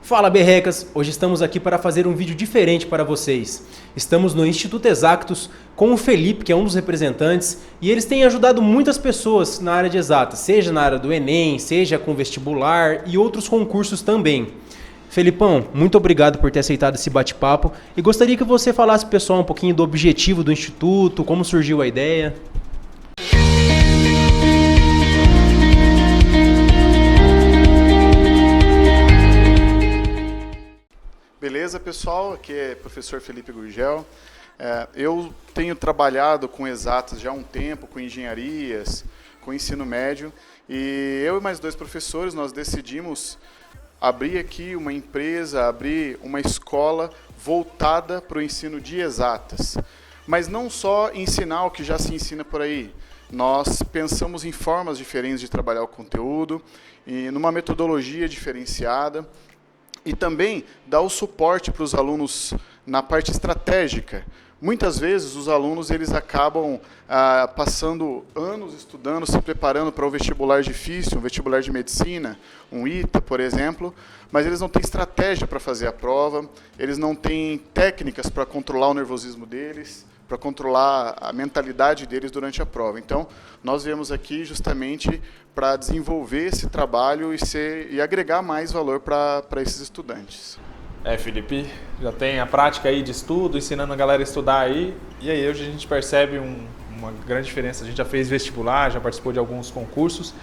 Fala berrecas, hoje estamos aqui para fazer um vídeo diferente para vocês. Estamos no Instituto Exactus com o Felipe, que é um dos representantes, e eles têm ajudado muitas pessoas na área de exatas, seja na área do Enem, seja com vestibular e outros concursos também. Felipão, muito obrigado por ter aceitado esse bate-papo e gostaria que você falasse, pessoal, um pouquinho do objetivo do Instituto, como surgiu a ideia. Beleza, pessoal? Aqui é o professor Felipe Gurgel. Eu tenho trabalhado com exatas já há um tempo, com engenharias, com ensino médio, e eu e mais dois professores, nós decidimos abrir aqui uma empresa, abrir uma escola voltada para o ensino de exatas. Mas não só ensinar o que já se ensina por aí. Nós pensamos em formas diferentes de trabalhar o conteúdo, e numa metodologia diferenciada, e também dar o suporte para os alunos na parte estratégica. Muitas vezes os alunos eles acabam passando anos estudando, se preparando para um vestibular difícil, um vestibular de medicina, um ITA, por exemplo, mas eles não têm estratégia para fazer a prova, eles não têm técnicas para controlar o nervosismo deles, para controlar a mentalidade deles durante a prova. Então, nós viemos aqui justamente para desenvolver esse trabalho e agregar mais valor para esses estudantes. Felipe, já tem a prática aí de estudo, ensinando a galera a estudar aí, e aí hoje a gente percebe uma grande diferença. A gente já fez vestibular, já participou de alguns concursos,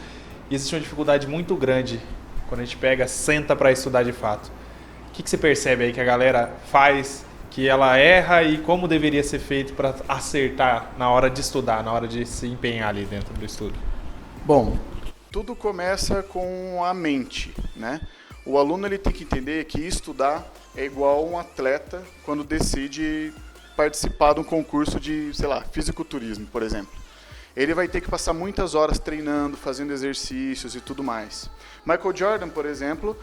e existe uma dificuldade muito grande quando a gente senta para estudar de fato. O que você percebe aí que a galera faz, que ela erra e como deveria ser feito para acertar na hora de estudar, na hora de se empenhar ali dentro do estudo? Bom, tudo começa com a mente, né? O aluno ele tem que entender que estudar é igual um atleta quando decide participar de um concurso de, sei lá, fisiculturismo, por exemplo. Ele vai ter que passar muitas horas treinando, fazendo exercícios e tudo mais. Michael Jordan, por exemplo,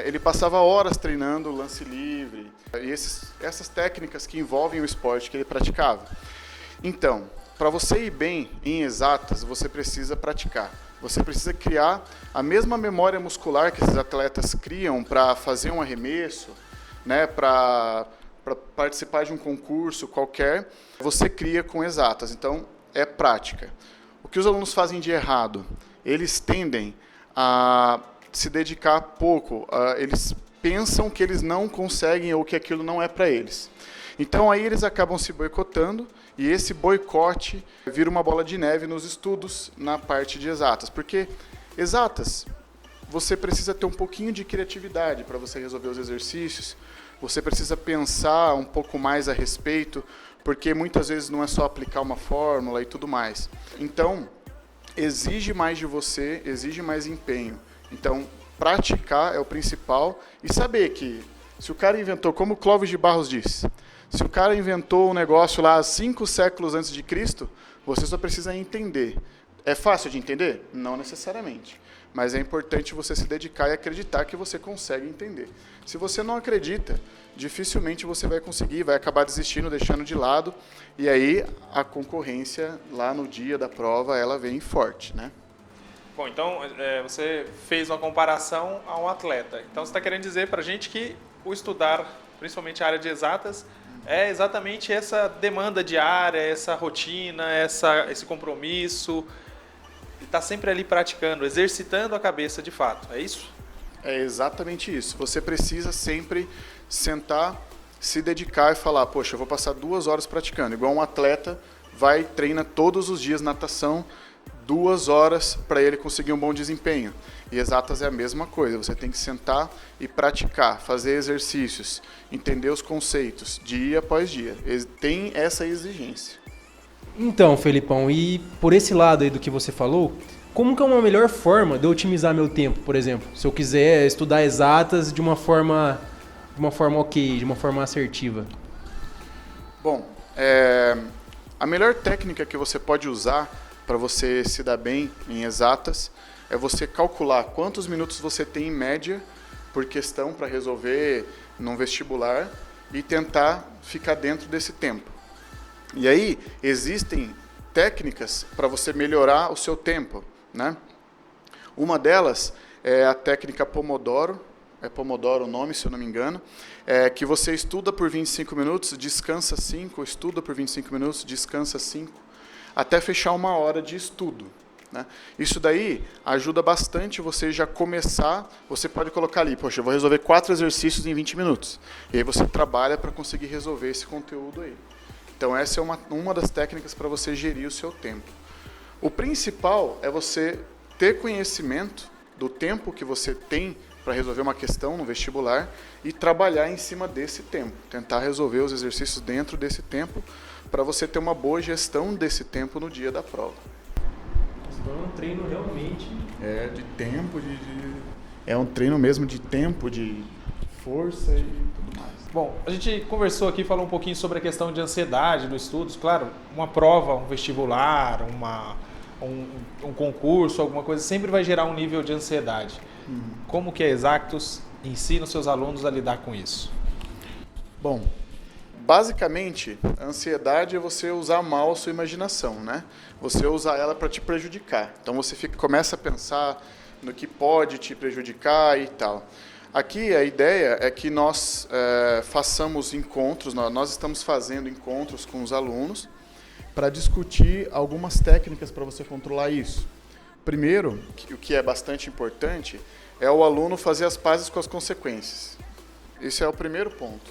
ele passava horas treinando lance livre, e essas técnicas que envolvem o esporte que ele praticava. Então, para você ir bem em exatas, você precisa praticar. Você precisa criar a mesma memória muscular que esses atletas criam para fazer um arremesso, né, para participar de um concurso qualquer, você cria com exatas. Então, é prática. O que os alunos fazem de errado? Eles tendem a se dedicar pouco, eles pensam que eles não conseguem ou que aquilo não é para eles. Então aí eles acabam se boicotando e esse boicote vira uma bola de neve nos estudos na parte de exatas. Porque exatas, você precisa ter um pouquinho de criatividade para você resolver os exercícios, você precisa pensar um pouco mais a respeito, porque muitas vezes não é só aplicar uma fórmula e tudo mais. Então, exige mais de você, exige mais empenho. Então, praticar é o principal e saber que se o cara inventou, como Clóvis de Barros disse, se o cara inventou um negócio lá 5 séculos antes de Cristo, você só precisa entender. É fácil de entender? Não necessariamente. Mas é importante você se dedicar e acreditar que você consegue entender. Se você não acredita, dificilmente você vai conseguir, vai acabar desistindo, deixando de lado, e aí a concorrência lá no dia da prova, ela vem forte, né? Bom, então você fez uma comparação a um atleta. Então você está querendo dizer para a gente que o estudar, principalmente a área de exatas, é exatamente essa demanda diária, essa rotina, esse compromisso, está sempre ali praticando, exercitando a cabeça de fato, é isso? É exatamente isso. Você precisa sempre sentar, se dedicar e falar, poxa, eu vou passar 2 horas praticando. Igual um atleta treina todos os dias natação, 2 horas para ele conseguir um bom desempenho. E exatas é a mesma coisa, você tem que sentar e praticar, fazer exercícios, entender os conceitos, dia após dia. Tem essa exigência. Então, Felipão, e por esse lado aí do que você falou, como que é uma melhor forma de eu otimizar meu tempo, por exemplo? Se eu quiser estudar exatas de uma forma ok, de uma forma assertiva. Bom, a melhor técnica que você pode usar para você se dar bem em exatas é você calcular quantos minutos você tem em média por questão para resolver num vestibular e tentar ficar dentro desse tempo. E aí existem técnicas para você melhorar o seu tempo, né? Uma delas é a técnica Pomodoro, é Pomodoro o nome, se eu não me engano, que você estuda por 25 minutos, descansa 5, estuda por 25 minutos, descansa 5, até fechar 1 hora de estudo. Né? Isso daí ajuda bastante você já começar, você pode colocar ali, poxa, eu vou resolver 4 exercícios em 20 minutos. E aí você trabalha para conseguir resolver esse conteúdo aí. Então essa é uma das técnicas para você gerir o seu tempo. O principal é você ter conhecimento do tempo que você tem para resolver uma questão no vestibular e trabalhar em cima desse tempo. Tentar resolver os exercícios dentro desse tempo para você ter uma boa gestão desse tempo no dia da prova. Então é um treino realmente... De tempo, é um treino mesmo de tempo, de força e tudo mais. Bom, a gente conversou aqui, falou um pouquinho sobre a questão de ansiedade nos estudos. Claro, uma prova, um vestibular, um concurso, alguma coisa, sempre vai gerar um nível de ansiedade. Como que a Exactus ensina os seus alunos a lidar com isso? Bom, basicamente, a ansiedade é você usar mal a sua imaginação, né? Você usar ela para te prejudicar. Então você começa a pensar no que pode te prejudicar e tal. Aqui a ideia é que nós façamos encontros, nós estamos fazendo encontros com os alunos para discutir algumas técnicas para você controlar isso. Primeiro, o que é bastante importante, é o aluno fazer as pazes com as consequências. Esse é o primeiro ponto.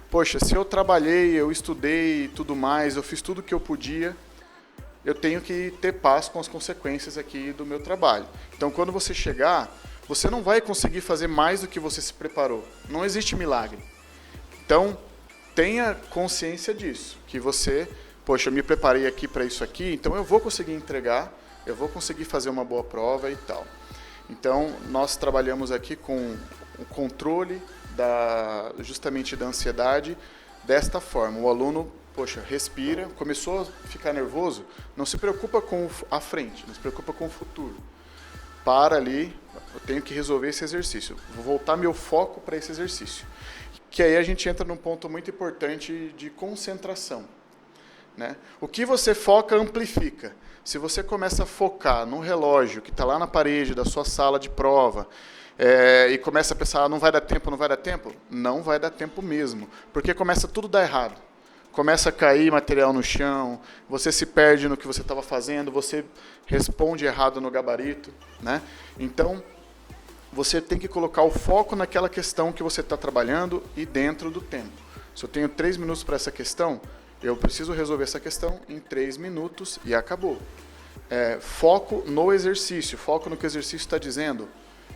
Poxa, se eu trabalhei, eu estudei e tudo mais, eu fiz tudo o que eu podia, eu tenho que ter paz com as consequências aqui do meu trabalho. Então, quando você chegar, você não vai conseguir fazer mais do que você se preparou. Não existe milagre. Então, tenha consciência disso, que você, poxa, eu me preparei aqui para isso aqui, então eu vou conseguir entregar, eu vou conseguir fazer uma boa prova e tal. Então, nós trabalhamos aqui com o controle justamente da ansiedade desta forma. O aluno, poxa, respira, começou a ficar nervoso, não se preocupa com a frente, não se preocupa com o futuro. Para ali, eu tenho que resolver esse exercício, vou voltar meu foco para esse exercício. Que aí a gente entra num ponto muito importante de concentração. Né? O que você foca, amplifica. Se você começa a focar num relógio que está lá na parede da sua sala de prova, e começa a pensar, não vai dar tempo, não vai dar tempo, não vai dar tempo mesmo, porque começa tudo a dar errado. Começa a cair material no chão, você se perde no que você estava fazendo, você responde errado no gabarito. Né? Então, você tem que colocar o foco naquela questão que você está trabalhando e dentro do tempo. Se eu tenho 3 minutos para essa questão, eu preciso resolver essa questão em 3 minutos e acabou. Foco no exercício, foco no que o exercício está dizendo.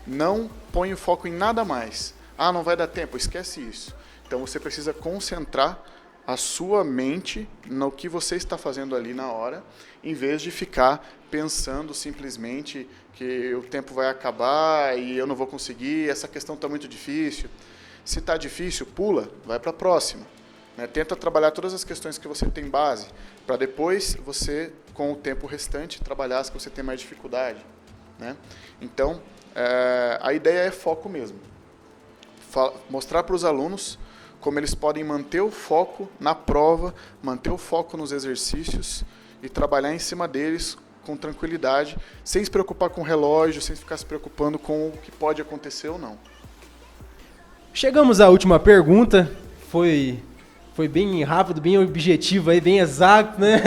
Não põe o foco em nada mais. Ah, não vai dar tempo, esquece isso. Então você precisa concentrar a sua mente no que você está fazendo ali na hora, em vez de ficar pensando simplesmente que o tempo vai acabar e eu não vou conseguir, essa questão está muito difícil. Se está difícil, pula, vai para a próxima. Tenta trabalhar todas as questões que você tem base, para depois você, com o tempo restante, trabalhar as que você tem mais dificuldade. Né? Então, a ideia é foco mesmo. Mostrar para os alunos como eles podem manter o foco na prova, manter o foco nos exercícios e trabalhar em cima deles com tranquilidade, sem se preocupar com o relógio, sem ficar se preocupando com o que pode acontecer ou não. Chegamos à última pergunta. Foi bem rápido, bem objetivo, aí, bem exato, né?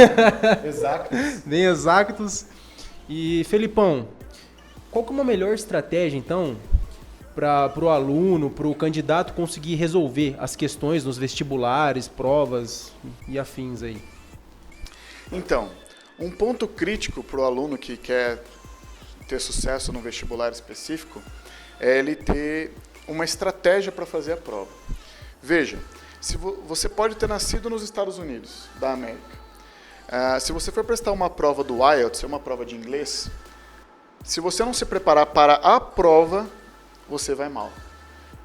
Exato. Bem exatos. E, Felipão, qual que é uma melhor estratégia, então, para o aluno, para o candidato conseguir resolver as questões nos vestibulares, provas e afins aí? Então, um ponto crítico para o aluno que quer ter sucesso no vestibular específico é ele ter uma estratégia para fazer a prova. Veja, você pode ter nascido nos Estados Unidos da América. Se você for prestar uma prova do IELTS, uma prova de inglês, se você não se preparar para a prova, você vai mal.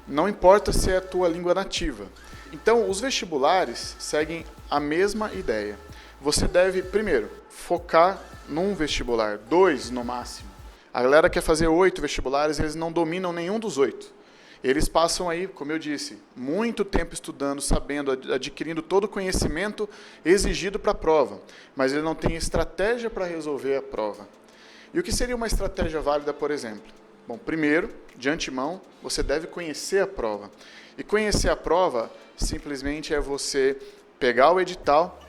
Não importa se é a tua língua nativa. Então, os vestibulares seguem a mesma ideia. Você deve, primeiro, focar num vestibular, 2 no máximo. A galera quer fazer 8 vestibulares, eles não dominam nenhum dos 8. Eles passam aí, como eu disse, muito tempo estudando, sabendo, adquirindo todo o conhecimento exigido para a prova, mas ele não tem estratégia para resolver a prova. E o que seria uma estratégia válida, por exemplo? Bom, primeiro, de antemão, você deve conhecer a prova. E conhecer a prova, simplesmente é você pegar o edital,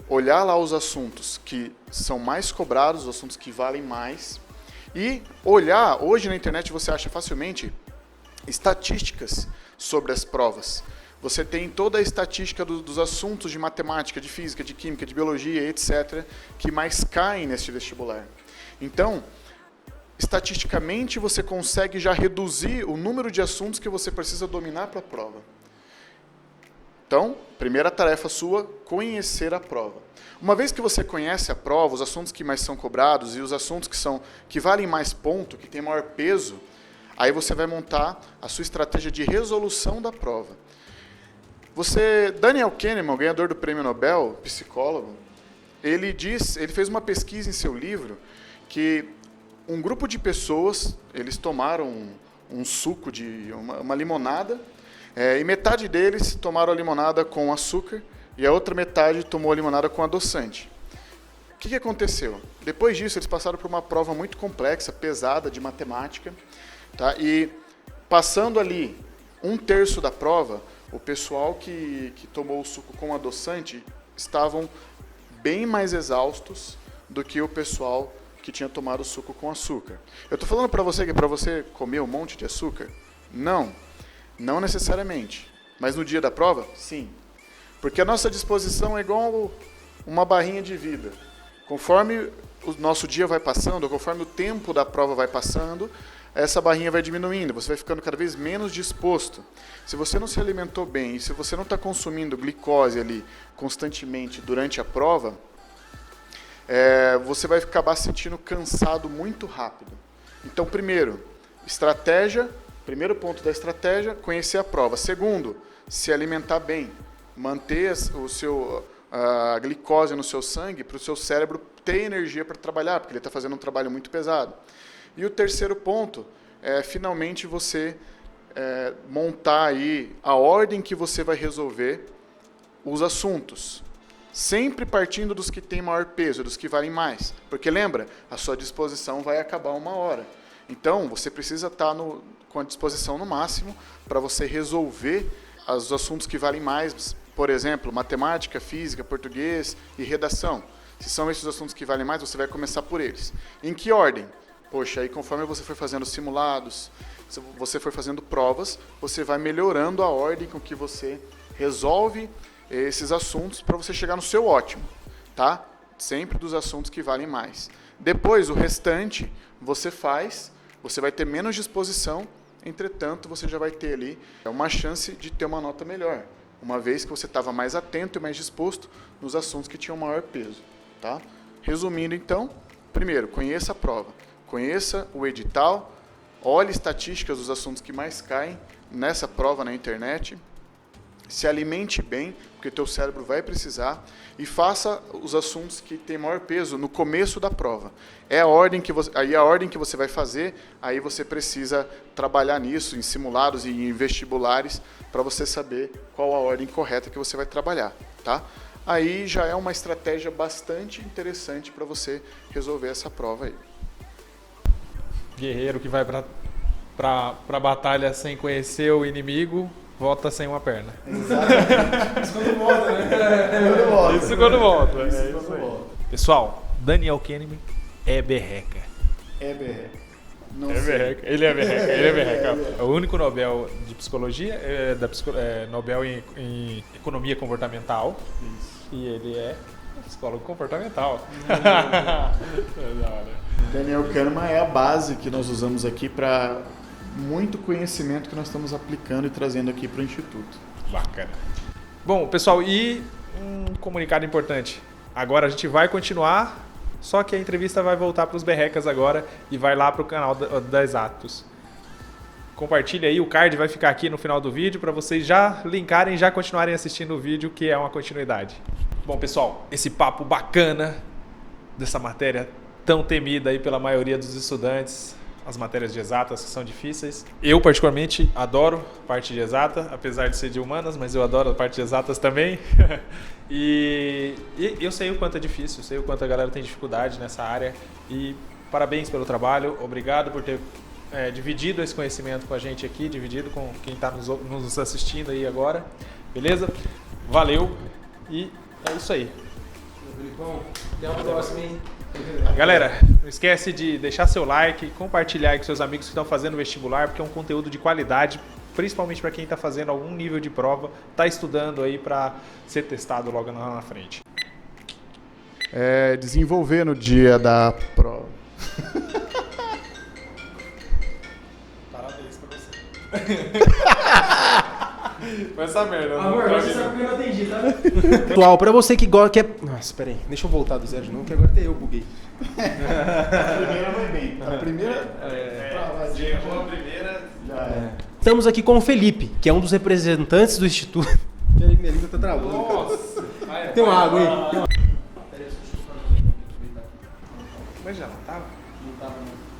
olhar lá os assuntos que são mais cobrados, os assuntos que valem mais, e olhar, hoje na internet você acha facilmente estatísticas sobre as provas. Você tem toda a estatística dos assuntos de matemática, de física, de química, de biologia, etc., que mais caem neste vestibular. Então, estatisticamente, você consegue já reduzir o número de assuntos que você precisa dominar para a prova. Então, primeira tarefa sua, conhecer a prova. Uma vez que você conhece a prova, os assuntos que mais são cobrados e os assuntos que valem mais ponto, que têm maior peso, aí você vai montar a sua estratégia de resolução da prova. Daniel Kahneman, ganhador do Prêmio Nobel, psicólogo, ele fez uma pesquisa em seu livro que um grupo de pessoas, eles tomaram um suco de uma limonada, e metade deles tomaram a limonada com açúcar e a outra metade tomou a limonada com adoçante. O que aconteceu? Depois disso, eles passaram por uma prova muito complexa, pesada, de matemática, tá? E passando ali 1/3 da prova, o pessoal que tomou o suco com adoçante estavam bem mais exaustos do que o pessoal que tinha tomado o suco com açúcar. Eu estou falando para você que é para você comer um monte de açúcar? Não, não necessariamente. Mas no dia da prova, sim. Porque a nossa disposição é igual uma barrinha de vida. Conforme o nosso dia vai passando, conforme o tempo da prova vai passando, essa barrinha vai diminuindo, você vai ficando cada vez menos disposto. Se você não se alimentou bem e se você não está consumindo glicose ali constantemente durante a prova, você vai acabar se sentindo cansado muito rápido. Então, primeiro ponto da estratégia, conhecer a prova. Segundo, se alimentar bem, manter a glicose no seu sangue para o seu cérebro ter energia para trabalhar, porque ele está fazendo um trabalho muito pesado. E o terceiro ponto é, finalmente, você montar aí a ordem que você vai resolver os assuntos. Sempre partindo dos que têm maior peso, dos que valem mais. Porque lembra, a sua disposição vai acabar 1 hora. Então, você precisa estar com a disposição no máximo para você resolver os assuntos que valem mais. Por exemplo, matemática, física, português e redação. Se são esses assuntos que valem mais, você vai começar por eles. Em que ordem? Poxa, aí conforme você for fazendo simulados, se você for fazendo provas, você vai melhorando a ordem com que você resolve esses assuntos para você chegar no seu ótimo, tá? Sempre dos assuntos que valem mais. Depois, o restante, você vai ter menos disposição, entretanto, você já vai ter ali uma chance de ter uma nota melhor, uma vez que você estava mais atento e mais disposto nos assuntos que tinham maior peso, tá? Resumindo, então, primeiro, conheça a prova. Conheça o edital, olhe estatísticas dos assuntos que mais caem nessa prova na internet, se alimente bem, porque teu cérebro vai precisar, e faça os assuntos que têm maior peso no começo da prova. É a ordem que você vai fazer, aí você precisa trabalhar nisso, em simulados e em vestibulares, para você saber qual a ordem correta que você vai trabalhar, tá? Aí já é uma estratégia bastante interessante para você resolver essa prova aí. Guerreiro que vai pra batalha sem conhecer o inimigo, volta sem uma perna. Exatamente. Isso quando volta, né? Isso quando volta. Pessoal, Daniel Kahneman é berreca. É berreca. Ele é berreca. É o único Nobel de Psicologia, Nobel em Economia Comportamental. Isso. E ele é psicólogo comportamental. Daniel Kahneman é a base que nós usamos aqui para muito conhecimento que nós estamos aplicando e trazendo aqui para o Instituto. Bacana. Bom, pessoal, e um comunicado importante. Agora a gente vai continuar, só que a entrevista vai voltar para os berrecas agora e vai lá para o canal da Exatos. Compartilha aí, o card vai ficar aqui no final do vídeo para vocês já linkarem, já continuarem assistindo o vídeo, que é uma continuidade. Bom, pessoal, esse papo bacana dessa matéria tão temida aí pela maioria dos estudantes, as matérias de exatas que são difíceis. Eu, particularmente, adoro a parte de exata, apesar de ser de humanas, mas eu adoro a parte de exatas também. E eu sei o quanto é difícil, sei o quanto a galera tem dificuldade nessa área. E parabéns pelo trabalho, obrigado por ter dividido esse conhecimento com a gente aqui, dividido com quem está nos assistindo aí agora. Beleza? Valeu e é isso aí. Até a próxima, hein? Galera, não esquece de deixar seu like, compartilhar aí com seus amigos que estão fazendo vestibular, porque é um conteúdo de qualidade, principalmente para quem está fazendo algum nível de prova, está estudando aí para ser testado logo na frente. Desenvolver no dia da prova. Parabéns pra você. Foi essa merda. Amor, você sabe que eu não atendi, tá? Pessoal, pra você que gosta... Nossa, peraí. Deixa eu voltar do zero de novo, que agora até eu buguei. A primeira vai bem. A primeira... Errou a primeira... Já é. Estamos aqui com o Felipe, que é um dos representantes do Instituto... Peraí que minha língua tá travando. Nossa! Tem uma água aí. Mas já não tava? Não tava, não.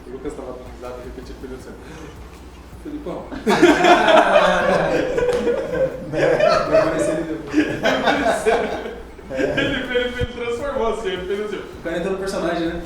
O Lucas tava dando risada e repetiu o assim. Felipão. Vai aparecer ele depois. Ele transformou assim, ele fez assim. O cara entrou no personagem, né?